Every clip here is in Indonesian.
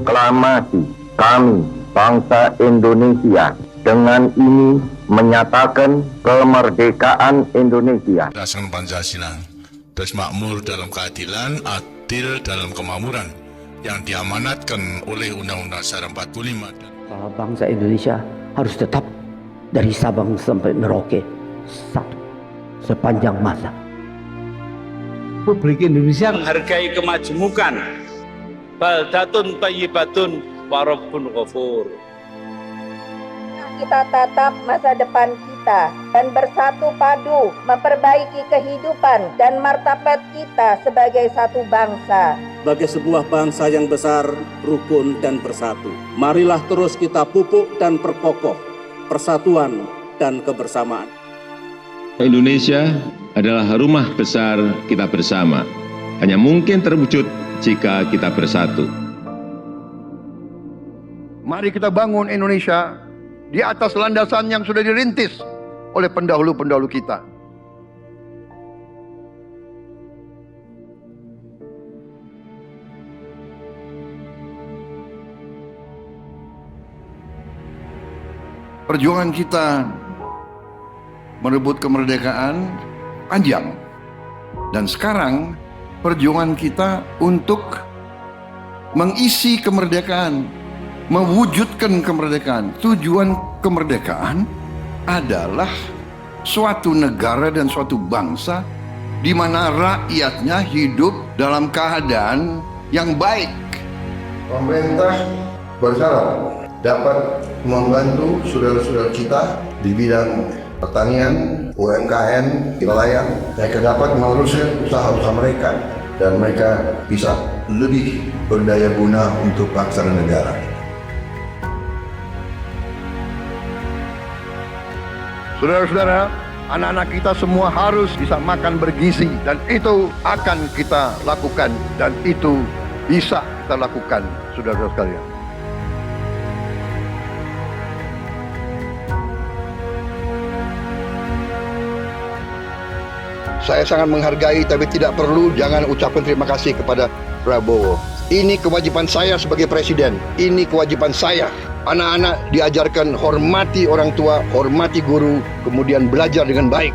Proklamasi kami, bangsa Indonesia, dengan ini menyatakan kemerdekaan Indonesia. Berdasarkan Pancasila, terus makmur dalam keadilan, adil dalam kemakmuran, yang diamanatkan oleh Undang-Undang Dasar 45. Bangsa Indonesia harus tetap dari Sabang sampai Merauke satu sepanjang masa. Republik Indonesia menghargai kemajemukan, baldatun thayyibatun wa rabbun ghafur. Kita tatap masa depan kita dan bersatu padu memperbaiki kehidupan dan martabat kita sebagai satu bangsa. Sebagai sebuah bangsa yang besar, rukun dan bersatu. Marilah terus kita pupuk dan perkokoh persatuan dan kebersamaan. Indonesia adalah rumah besar kita bersama. Hanya mungkin terwujud jika kita bersatu. Mari kita bangun Indonesia di atas landasan yang sudah dirintis oleh pendahulu-pendahulu kita. Perjuangan kita merebut kemerdekaan panjang. Dan sekarang perjuangan kita untuk mengisi kemerdekaan, mewujudkan kemerdekaan. Tujuan kemerdekaan adalah suatu negara dan suatu bangsa di mana rakyatnya hidup dalam keadaan yang baik. Pemerintah bersyarat dapat membantu saudara-saudara kita di bidang pertanian, UMKM, nelayan. Mereka dapat meneruskan usaha-usaha mereka dan mereka bisa lebih berdaya guna untuk bangsa dan negara. Saudara-saudara, anak-anak kita semua harus bisa makan bergizi dan itu akan kita lakukan dan itu bisa kita lakukan, saudara-saudara sekalian. Saya sangat menghargai tapi tidak perlu jangan ucapkan terima kasih kepada Prabowo. Ini kewajiban saya sebagai presiden. Ini kewajiban saya. Anak-anak diajarkan hormati orang tua, hormati guru, kemudian belajar dengan baik.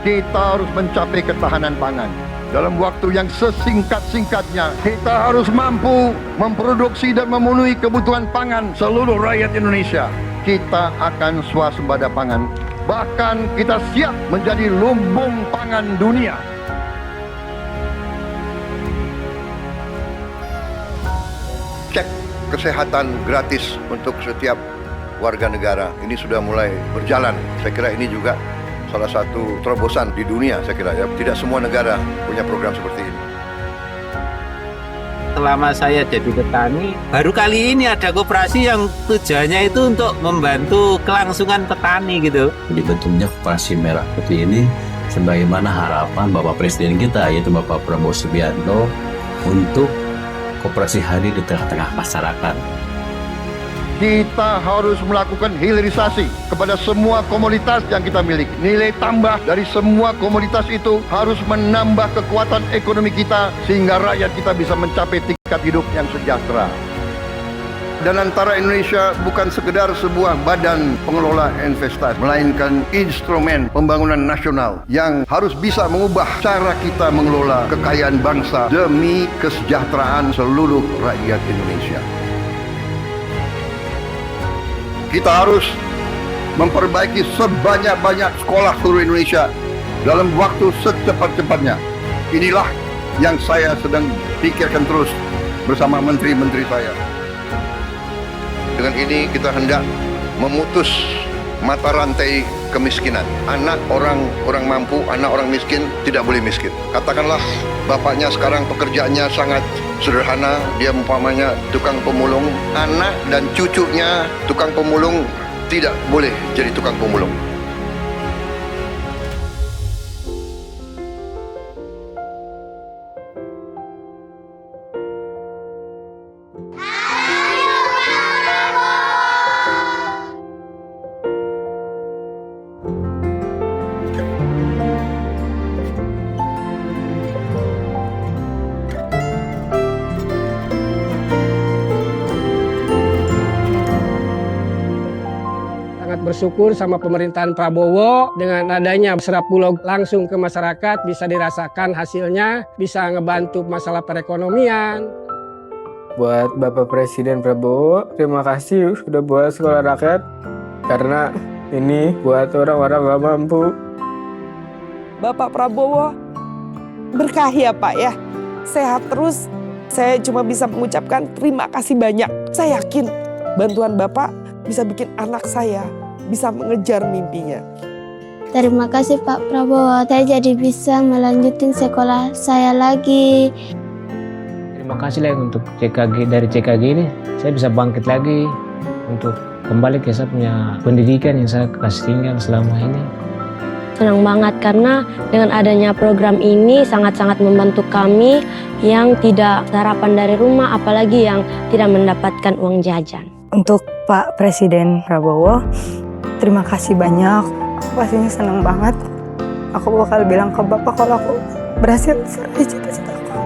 Kita harus mencapai ketahanan pangan. Dalam waktu yang sesingkat-singkatnya, kita harus mampu memproduksi dan memenuhi kebutuhan pangan seluruh rakyat Indonesia. Kita akan swasembada pangan. Bahkan kita siap menjadi lumbung pangan dunia. Cek kesehatan gratis untuk setiap warga negara. Ini sudah mulai berjalan. Saya kira ini juga salah satu terobosan di dunia, saya kira ya. Tidak semua negara punya program seperti ini. selama saya jadi petani, baru kali ini ada koperasi yang tujuannya itu untuk membantu kelangsungan petani gitu. Dibentuknya koperasi merah putih ini sebagaimana harapan Bapak Presiden kita, yaitu Bapak Prabowo Subianto, untuk koperasi hadir di tengah-tengah masyarakat. Kita harus melakukan hilirisasi kepada semua komoditas yang kita miliki. Nilai tambah dari semua komoditas itu harus menambah kekuatan ekonomi kita sehingga rakyat kita bisa mencapai tingkat hidup yang sejahtera. Dan antara Indonesia bukan sekedar sebuah badan pengelola investasi, melainkan instrumen pembangunan nasional yang harus bisa mengubah cara kita mengelola kekayaan bangsa demi kesejahteraan seluruh rakyat Indonesia. Kita harus memperbaiki sebanyak-banyak sekolah seluruh Indonesia dalam waktu secepat-cepatnya. Inilah yang saya sedang pikirkan terus bersama menteri-menteri saya. Dengan ini kita hendak memutus mata rantai kemiskinan. Anak orang mampu, anak orang miskin tidak boleh miskin. Katakanlah bapaknya sekarang pekerjaannya sangat sederhana, dia umpamanya tukang pemulung, anak dan cucunya tukang pemulung tidak boleh jadi tukang pemulung. bersyukur sama pemerintahan Prabowo dengan adanya serap bulog langsung ke masyarakat, bisa dirasakan hasilnya, bisa ngebantu masalah perekonomian. Buat Bapak Presiden Prabowo, terima kasih sudah buat sekolah rakyat, karena ini buat orang-orang gak mampu. Bapak Prabowo berkah ya Pak ya, sehat terus. Saya cuma bisa mengucapkan terima kasih banyak. Saya yakin bantuan Bapak bisa bikin anak saya bisa mengejar mimpinya. Terima kasih Pak Prabowo, saya jadi bisa melanjutin sekolah saya lagi. Terima kasih lah untuk CKG, dari CKG ini saya bisa bangkit lagi untuk kembali ke saya punya pendidikan yang saya kasih tinggal selama ini. Senang banget karena dengan adanya program ini sangat-sangat membantu kami yang tidak sarapan dari rumah, apalagi yang tidak mendapatkan uang jajan. Untuk Pak Presiden Prabowo, terima kasih banyak. Aku pastinya senang banget. Aku bakal bilang ke Bapak kalau aku berhasil meraih cita-cita aku.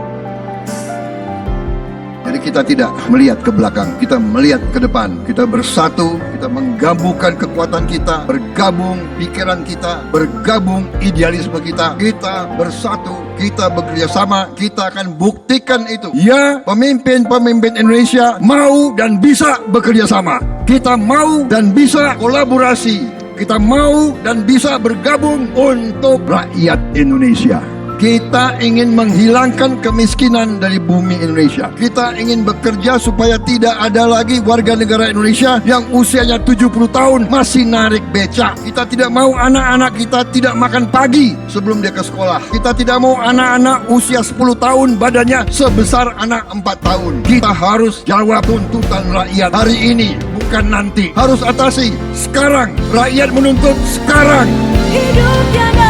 Jadi kita tidak melihat ke belakang, kita melihat ke depan. Kita bersatu, kita menggabungkan kekuatan kita, bergabung pikiran kita, bergabung idealisme kita. Kita bersatu, kita bekerja sama, kita akan buktikan itu. Ya, pemimpin-pemimpin Indonesia mau dan bisa bekerja sama. Kita mau dan bisa kolaborasi. Kita mau dan bisa bergabung untuk rakyat Indonesia. Kita ingin menghilangkan kemiskinan dari bumi Indonesia. Kita ingin bekerja supaya tidak ada lagi warga negara Indonesia yang usianya 70 tahun masih narik becak. Kita tidak mau anak-anak kita tidak makan pagi sebelum dia ke sekolah. Kita tidak mau anak-anak usia 10 tahun badannya sebesar anak 4 tahun. Kita harus jawab tuntutan rakyat hari ini, bukan nanti. Harus atasi sekarang. Rakyat menuntut sekarang. Hidup tiada